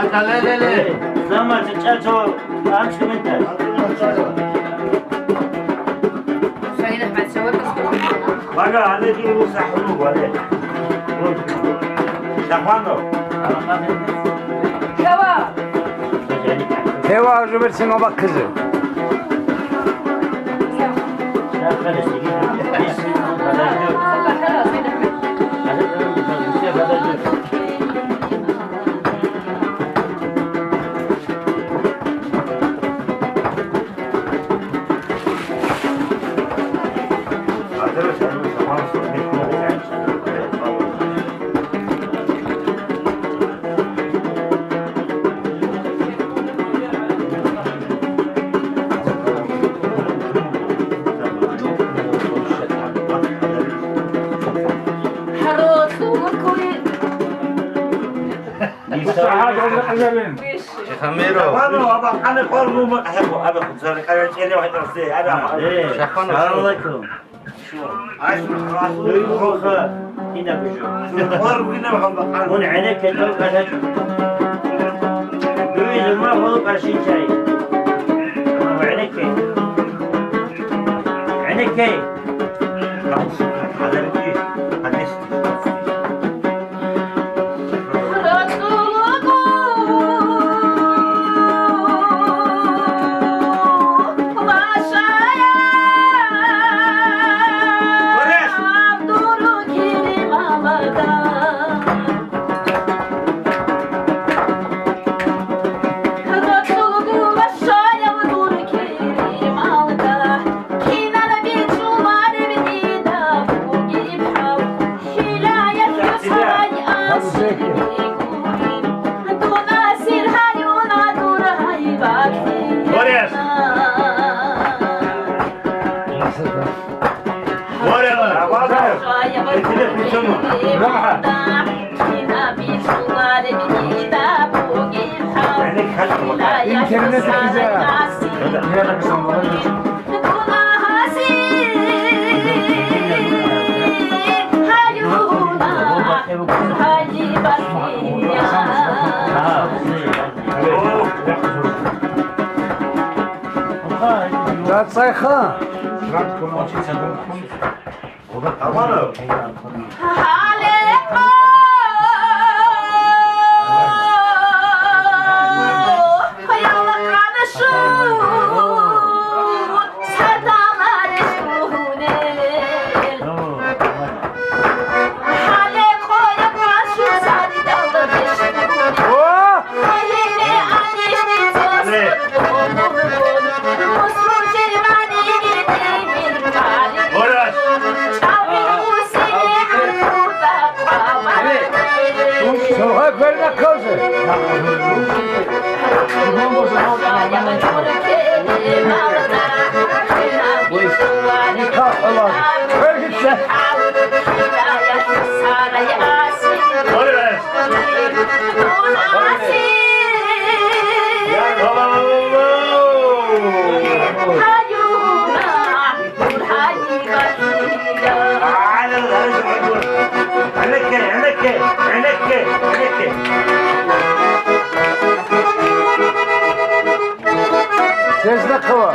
لا لما تتشاتوا امشي من تحت شايل احمد شاور بس بقى عليك يصحوا عليك شافانو كوا Teva Robert'sin o bak kızı. خميرو شافانو انا قول مو احبه ابي خبز انا شيء واحد راسي انا شافانو السلام عليكم عايش خوخه هنا بجو مر هنا بخبط من عينك لو كانت دوي ما هو قرشين شاي عينك عينك هذا اللي حدث İnternete güzel. لا تصيخها. Sokak verme kızı. Nikah olan. Ver git sen. Sesle kıva.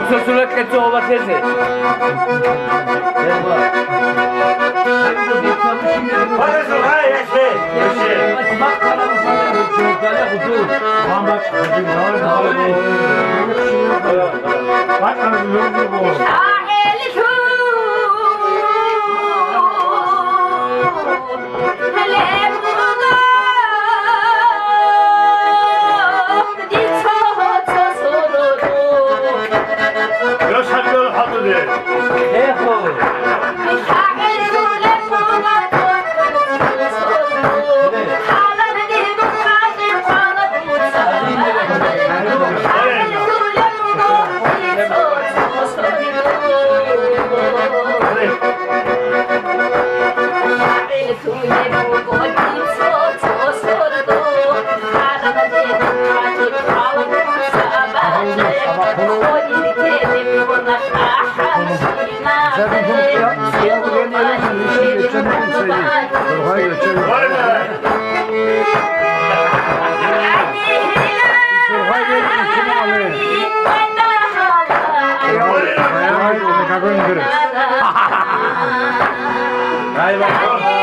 sözüne keçe ola tezi. Hadi sokağa yaşa. Yaşanıyor hatıdır. Hayır bak.